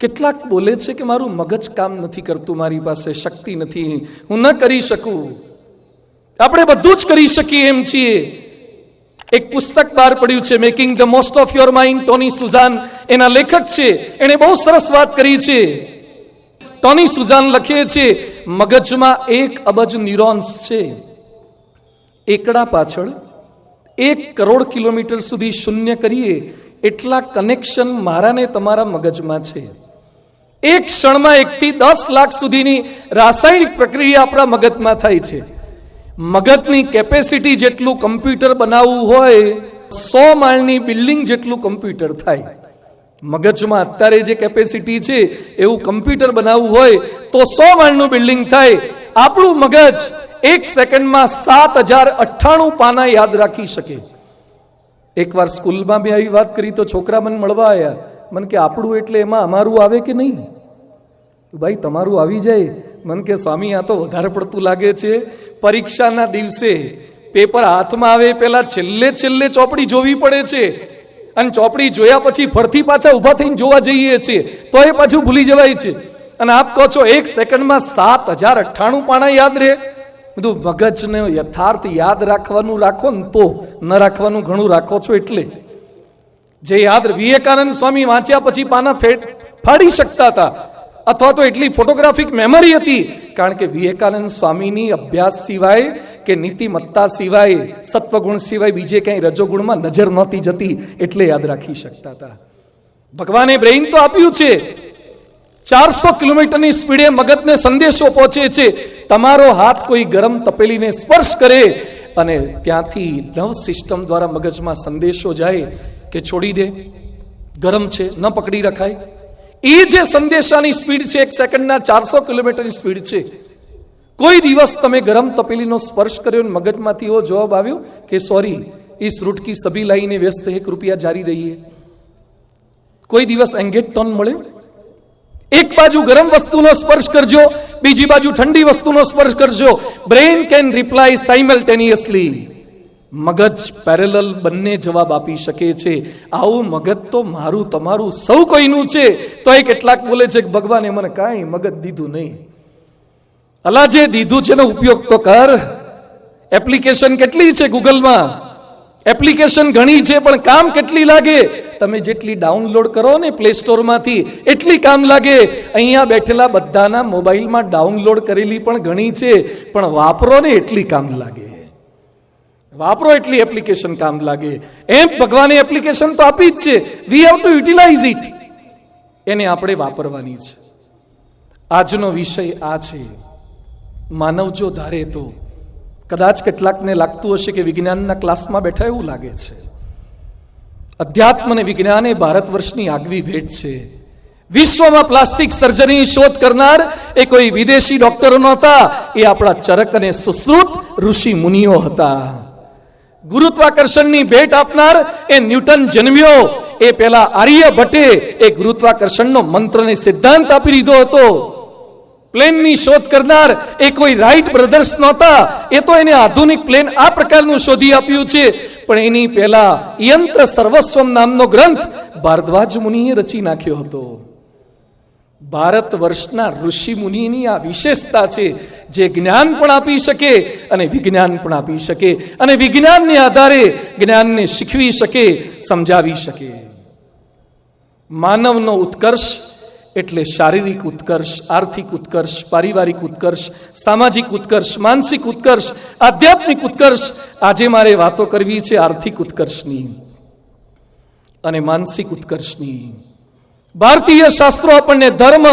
કેટલાક બોલે છે કે મારું મગજ કામ નથી કરતું, મારી પાસે શક્તિ નથી, હું ન કરી શકું. આપણે બધું જ કરી શકીએ એમ છીએ. એક પુસ્તક બહાર પડ્યું છે, making the most of your mind, Tony Suzanne એના લેખક છે. એણે બહુ સરસ વાત કરી છે. ટોની સુઝાન લખે છે, મગજમાં 1 અબજ ન્યુરોન્સ છે. એકડા પાછળ 1 કરોડ કિલોમીટર સુધી શૂન્ય કરીએ એટલા કનેક્શન મારા ને તમારા મગજમાં છે. એક ક્ષણમાં 1 થી 10 લાખ સુધીની રાસાયણિક પ્રક્રિયા આપણા મગજમાં થાય છે. મગજની કેપેસિટી જેટલું કમ્પ્યુટર બનાવવું હોય 100 માળની બિલ્ડિંગ જેટલું કમ્પ્યુટર થાય. મગજમાં અત્યારે જે કેપેસિટી છે એવું કમ્પ્યુટર બનાવવું હોય તો 100 માળનું બિલ્ડિંગ થાય. આપણું મગજ 1 સેકન્ડમાં 7098 પાના યાદ રાખી શકે. એકવાર સ્કૂલમાં મેં આવી વાત કરી તો છોકરા મને મળવા આવ્યા. મને કે આપણું એટલે એમાં અમારું આવે કે નહીં? ભાઈ તમારું આવી જાય. મને કે સ્વામી આ તો વધારે પડતું લાગે છે. પરીક્ષાના દિવસે પેપર હાથમાં આવે પહેલા છેલ્લે ચોપડી જોવી પડે છે, અને ચોપડી જોયા પછી ફરતી પાછા ઊભા થઈને જોવા જઈએ છીએ તો એ પાછું ભૂલી જવાય છે. અને આપ કહો છો 1 સેકન્ડમાં 7098 પાના યાદ રહે. બધું મગજને યથાર્થ યાદ રાખવાનું રાખો ને તો, ન રાખવાનું ઘણું રાખો છો એટલે. જે યાદ વિવેકાનંદ સ્વામી વાંચ્યા પછી પાના ફાડી શકતા હતા, અથવા તો એટલી ફોટોગ્રાફિક મેમરી હતી, કારણ કે વિવેકાનંદ સ્વામીની અભ્યાસ સિવાય કે નીતિમત્તા સિવાય, સત્વગુણ સિવાય બીજે ક્યાંય રજોગુણમાં નજર નહોતી જતી, એટલે યાદ રાખી શકતા હતા. ભગવાને બ્રેઇન તો આપ્યું છે. 400 કિલોમીટરની સ્પીડે મગજને સંદેશો પહોંચે છે. તમારો હાથ કોઈ ગરમ તપેલીને સ્પર્શ કરે અને ત્યાંથી નર્વ સિસ્ટમ દ્વારા મગજમાં સંદેશો જાય કે છોડી દે, ગરમ છે, ન પકડી રખાય. એ જે સંદેશાની સ્પીડ છે 1 સેકન્ડના 400 કિલોમીટરની સ્પીડ છે. કોઈ દિવસ તમે ગરમ તપેલીનો સ્પર્શ કર્યો અને મગજમાંથી એવો જવાબ આવ્યો કે સોરી इस रूट की सभी लाइनें व्यस्त है, कृपया जारी रहिए? કોઈ દિવસ એંગેજ ટોન મળે? એક બાજુ ગરમ વસ્તુનો સ્પર્શ કરજો, બીજી બાજુ ઠંડી વસ્તુનો સ્પર્શ કરજો. Brain can reply સાઇમલ્ટેનિયસલી. મગજ પેરેલલ બંને જવાબ આપી શકે છે. આવું મગજ તો મારું તમારું સૌ કોઈનું છે. તો એ કેટલાક બોલે છે કે ભગવાને મને કાંઈ મગજ દીધું નહીં. અલા જે દીધું છે એનો ઉપયોગ તો કર. એપ્લિકેશન કેટલી છે ગૂગલમાં? એપ્લિકેશન ઘણી છે, પણ કામ કેટલી લાગે? તમે જેટલી ડાઉનલોડ કરો ને પ્લે સ્ટોરમાંથી એટલી કામ લાગે. અહીંયા બેઠેલા બધાના મોબાઈલમાં ડાઉનલોડ કરેલી પણ ઘણી છે, પણ વાપરો ને એટલી કામ લાગે. વાપરો એટલી એપ્લિકેશન કામ લાગે. એમ ભગવાને એપ્લિકેશન તો આપી જ છે. We have to utilise it. એને આપણે વાપરવાની છે. આજનો વિષય આ છે. માનવ જો ધારે તો, કદાચ કેટલાકને લાગતું હશે કે વિજ્ઞાનના ક્લાસમાં બેઠા એવું લાગે છે. અધ્યાત્મ અને વિજ્ઞાન એ ભારત વર્ષની આગવી ભેટ છે. વિશ્વમાં પ્લાસ્ટિક સર્જરીની શોધ કરનાર એ કોઈ વિદેશી ડોક્ટરો નહોતા, એ આપણા ચરક અને સુશ્રુત ઋષિ મુનિઓ હતા. ગુરુત્વાકર્ષણની ભેટ આપનાર એ ન્યૂટન જન્મ્યો, એ પેલા આર્યભટ્ટે એ ગુરુત્વાકર્ષણનો મંત્ર ને સિદ્ધાંત આપી દીધો હતો. પ્લેનની શોધ કરનાર એ કોઈ રાઇટ બ્રધર્સ નહોતા, એ તો એને આધુનિક પ્લેન આ પ્રકારનું શોધી આપ્યું છે. પણ એની પહેલા યંત્ર સર્વસ્વમ નામનો ગ્રંથ ભારદ્વાજ મુનિએ રચી નાખ્યો હતો. ભારત વર્ષના ઋષિ મુનિની આ વિશેષતા છે, જે જ્ઞાન પણ આપી શકે અને વિજ્ઞાન પણ આપી શકે, અને વિજ્ઞાનને આધારે જ્ઞાનને શીખવી શકે, સમજાવી શકે. માનવનો ઉત્કર્ષ એટલે શારીરિક ઉત્કર્ષ, આર્થિક ઉત્કર્ષ, પારિવારિક ઉત્કર્ષ, સામાજિક ઉત્કર્ષ, માનસિક ઉત્કર્ષ, આધ્યાત્મિક ઉત્કર્ષ. આજે મારે વાતો કરવી છે આર્થિક ઉત્કર્ષની અને માનસિક ઉત્કર્ષની. ભારતીય શાસ્ત્રો આપણને ધર્મ,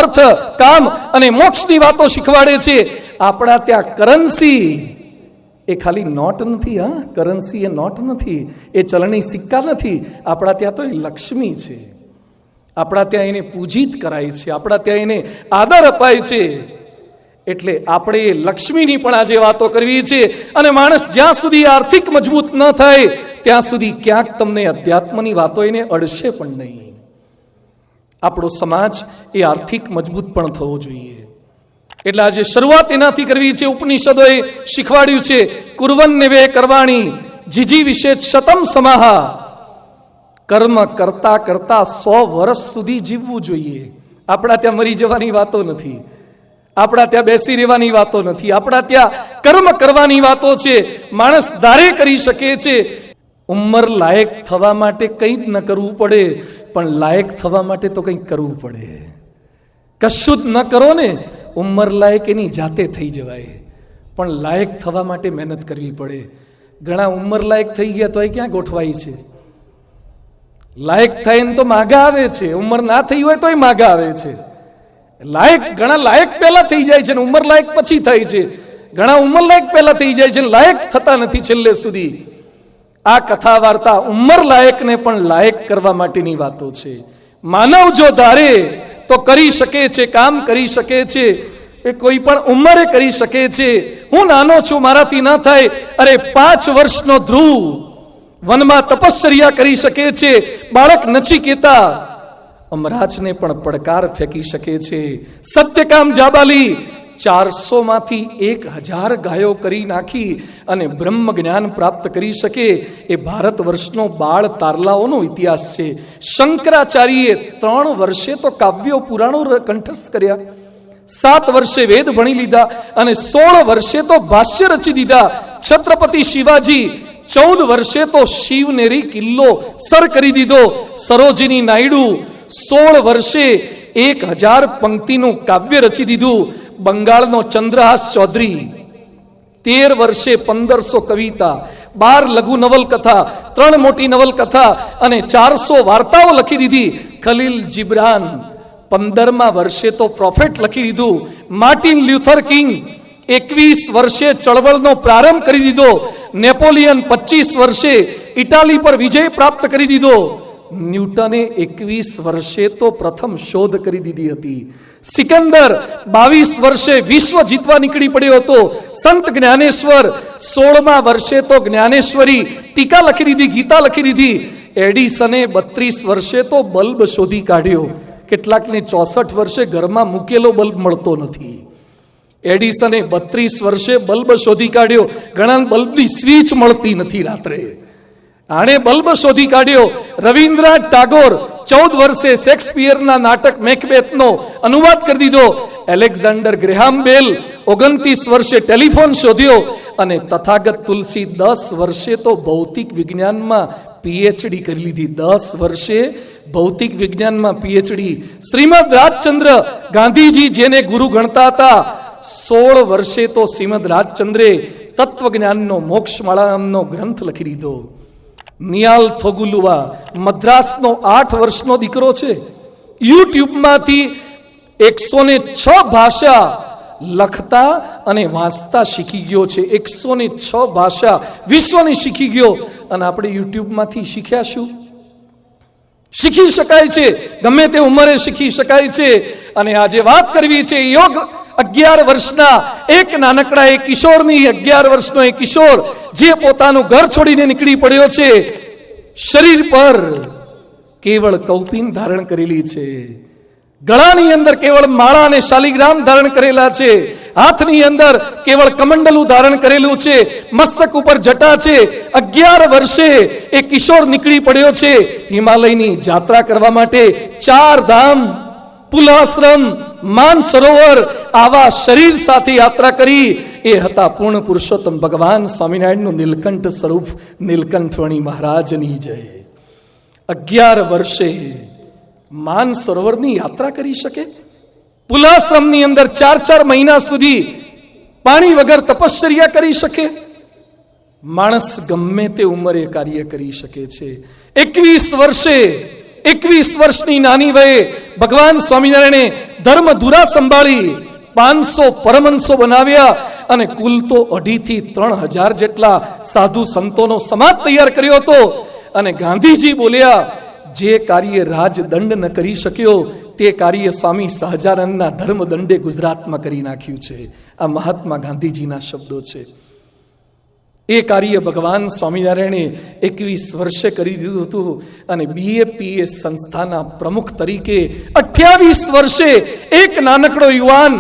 અર્થ, કામ અને મોક્ષની વાતો શીખવાડે છે. આપણા ત્યાં કરન્સી એ ખાલી નોટ નથી. હા, કરન્સી એ નોટ નથી, એ ચલણી સિક્કા નથી. આપણા ત્યાં તો એ લક્ષ્મી છે. આપણા ત્યાં એને પૂજિત કરાય છે, આપણા ત્યાં એને આદર અપાય છે. એટલે આપણે લક્ષ્મીની પણ આજે વાતો કરવી છે. અને માણસ જ્યાં સુધી આર્થિક મજબૂત ન થાય ત્યાં સુધી ક્યાંક તમને અધ્યાત્મની વાતો એને અડશે પણ નહીં. આપણો સમાજ એ આર્થિક મજબૂત પણ થવો જોઈએ. એટલે આજે શરૂઆત એનાથી કરવી છે. ઉપનિષદોએ શીખવાડ્યું છે, કુર્વન નેવે કરવાણી જીજી વિશે શતમ સમાહા. કર્મ કરતા કરતા 100 વર્ષ સુધી જીવવું જોઈએ. આપણા ત્યાં મરી જવાની વાતો નથી, આપણા ત્યાં બેસી રહેવાની વાતો નથી, આપણા ત્યાં કર્મ કરવાની વાતો છે. માણસ ધારે કરી શકે છે. ઉંમર લાયક થવા માટે કંઈ જ ન કરવું પડે, પણ લાયક થવા માટે તો કંઈક કરવું પડે. કશું જ ન કરો ને, ઉંમર લાયક એની જાતે થઈ જવાય, પણ લાયક થવા માટે મહેનત કરવી પડે. ઘણા ઉંમર લાયક થઈ ગયા તો એ ક્યાં ગોઠવાય છે? લાયક થાય ને તો માગા આવે છે, ઉંમર ના થઈ હોય તો એ માગા આવે છે. લાયક ઘણા લાયક પહેલા થઈ જાય છે ને ઉંમર લાયક પછી થાય છે. ઘણા ઉંમર લાયક પહેલા થઈ જાય છે, લાયક થતા નથી છેલ્લે સુધી. આ કથા વાર્તા ઉંમર લાયકને પણ લાયક કરવા માટેની વાતો છે. માનવ જો ધારે તો કરી શકે છે, કામ કરી શકે છે, એ કોઈ પણ ઉંમરે કરી શકે છે. હું નાનો છું, મારાથી ના થાય. અરે 5 વર્ષનો ધ્રુવ વનમાં તપશ્ચર્યા કરી શકે છે. બાળક નચિકેતા અમરાજને પણ પડકાર ફેંકી શકે છે. સત્યકામ જાબાલી 400 માંથી 1000 ગાયો કરી નાખી અને બ્રહ્મ જ્ઞાન પ્રાપ્ત કરી શકે. એ ભારત વર્ષનો બાળ તારલાઓનો ઇતિહાસ છે. શંકરાચાર્યએ 3 વર્ષે તો કાવ્યો પુરાણો કંઠસ્થ કર્યા, 7 વર્ષે વેદ ભણી લીધા અને 16 વર્ષે તો ભાષ્ય રચી દીધા. છત્રપતિ શિવાજી 14 વર્ષે તો શિવનેરી કિલ્લો સર કરી દીધો. સરોજિની નાયડુ 16 વર્ષે 1000 પંક્તિનું કાવ્ય રચી દીધું. બંગાળનો ચંદ્રહાસ ચૌધરી 13 વર્ષે 1500 કવિતા, 12 લઘુ નવલકથા, 3 મોટી નવલકથા અને 400 વાર્તાઓ લખી દીધી. ખલીલ જીબ્રાન 15મા વર્ષે તો પ્રોફેટ લખી દીધું. માર્ટિન લ્યુથર કિંગ 21 વર્ષે ચળવળનો પ્રારંભ કરી દીધો. નેપોલિયન 25 વર્ષે ઇટાલી પર વિજય પ્રાપ્ત કરી દીધો. ન્યૂટને 21 વર્ષે તો પ્રથમ શોધ કરી દીધી હતી. સિકંદર 22 વર્ષે વિશ્વ જીતવા નીકળી પડ્યો હતો. સંત જ્ઞાનેશ્વર 16મા વર્ષે તો જ્ઞાનેશ્વરી ટીકા લખી દીધી, ગીતા લખી દીધી. એડિસને 32 વર્ષે તો બલ્બ શોધી કાઢ્યો. કેટલાકને 64 વર્ષે ઘરમાં મૂકેલો બલ્બ મળતો નથી. એડિસને 32 વર્ષે બલ્બ શોધી કાઢ્યો. ઘણા બલ્બની સ્વિચ મળતી નથી રાત્રે, આણે બલ્બ શોધી કાઢ્યો. રવિન્દ્રનાથ ટાગોર 14 વર્ષે શેક્સપિયરના નાટક મેકબેથનો અનુવાદ કરી દીધો. એલેક્ઝાન્ડર ગ્રેહામ બેલ 29 વર્ષે ટેલિફોન શોધ્યો. અને તથાગત તુલસી 10 વર્ષે તો ભૌતિક વિજ્ઞાનમાં પીએચડી કરી લીધી. 10 વર્ષે ભૌતિક વિજ્ઞાનમાં પીએચડી. શ્રીમદ રાજચંદ્ર ગાંધીજી જેને ગુરુ ગણતા હતા, 16 વર્ષે તો શ્રીમદ રાજચંદ્રે તત્વજ્ઞાનનો મોક્ષમાળા નામનો ગ્રંથ લખી દીધો. નિયાલ થોગુલુવા મદ્રાસનો 8 વર્ષનો દીકરો છે. યુટ્યુબમાંથી 106 ભાષા લખતા અને વાંચતા શીખી ગયો છે. 106 ભાષા વિશ્વની શીખી ગયો. અને આપણે યુટ્યુબમાંથી શીખ્યા શું? શીખી શકાય છે, ગમે તે ઉંમરે શીખી શકાય છે. અને આજે વાત કરવી છે યોગ 11 વર્ષના એક નાનકડા એક કિશોરની. 11 વર્ષનો એક કિશોર જે પોતાનું ઘર છોડીને નીકળી પડ્યો છે. શરીર પર કેવળ કૌપિન ધારણ કરેલી છે, ગળાની અંદર કેવળ માળા અને શાલિગ્રામ ધારણ કરેલા છે, હાથની અંદર કેવળ કમંડલું ધારણ કરેલું છે, મસ્તક ઉપર જટા છે. 11 વર્ષે એક કિશોર નીકળી પડ્યો છે હિમાલયની યાત્રા કરવા માટે. 4 ધામ, પુલાશ્રમ, માન સરોવર આવા શરીર સાથે યાત્રા કરી. એ હતા પૂર્ણ પુરુષોત્તમ ભગવાન સ્વામિનારાયણનું નીલકંઠ સ્વરૂપ નીલકંઠવણી મહારાજની જય. 11 વર્ષે માન સરોવરની યાત્રા કરી શકે, પુલાશ્રમની અંદર 4 મહિના સુધી પાણી વગર તપશ્ચર્યા કરી શકે. માણસ ગમે તે ઉંમરે કાર્ય કરી શકે છે. 21 વર્ષની નાની વયે ભગવાન સ્વામિનારાયણે ધર્મ ધુરા સંભાળી 500 પરમહંસો બનાવ્યા અને કુલ તો 2.5 થી 3,000 જેટલા સાધુ સંતોનો સમાજ તૈયાર કર્યો હતો. અને ગાંધીજી બોલ્યા, જે કાર્ય રાજદંડ ન કરી શક્યો તે કાર્ય સ્વામી સહજાનંદના ધર્મદંડે ગુજરાતમાં કરી નાખ્યું છે. આ મહાત્મા ગાંધીજીના શબ્દો છે. એ કાર્ય ભગવાન સ્વામિનારાયણે 21 વર્ષે કરી દીધું હતું. અને BAPS સંસ્થાના પ્રમુખ તરીકે 28 વર્ષે એક નાનકડો યુવાન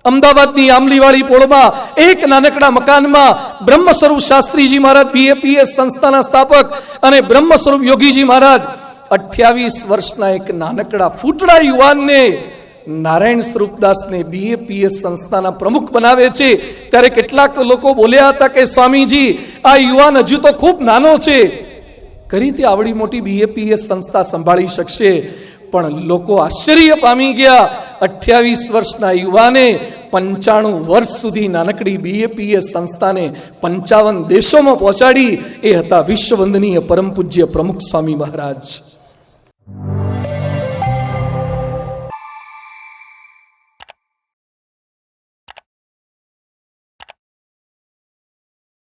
અમદાવાદની આંબલીવાળી પોળમાં એક નાનકડા મકાનમાં બ્રહ્મ સ્વરૂપ શાસ્ત્રીજી મહારાજ BAPS સંસ્થાના સ્થાપક અને બ્રહ્મ સ્વરૂપ યોગીજી મહારાજ 28 વર્ષના એક નાનકડા ફૂટડા યુવાનને નારાયણ સ્વરૂપદાસને BAPS સંસ્થાના પ્રમુખ બનાવે છે. ત્યારે કેટલાક લોકો બોલ્યા હતા કે સ્વામીજી, આ યુવાન હજુ તો ખૂબ નાનો છે, કઈ રીતે આવડી મોટી BAPS સંસ્થા સંભાળી શકશે? પણ લોકો આશ્ચર્ય પામી ગયા. 28 વર્ષના યુવાને 95 વર્ષ સુધી નાનકડી BAPS સંસ્થાને 55 દેશોમાં પહોંચાડી. એ હતા વિશ્વવંદનીય પરમ પૂજ્ય પ્રમુખ સ્વામી મહારાજ.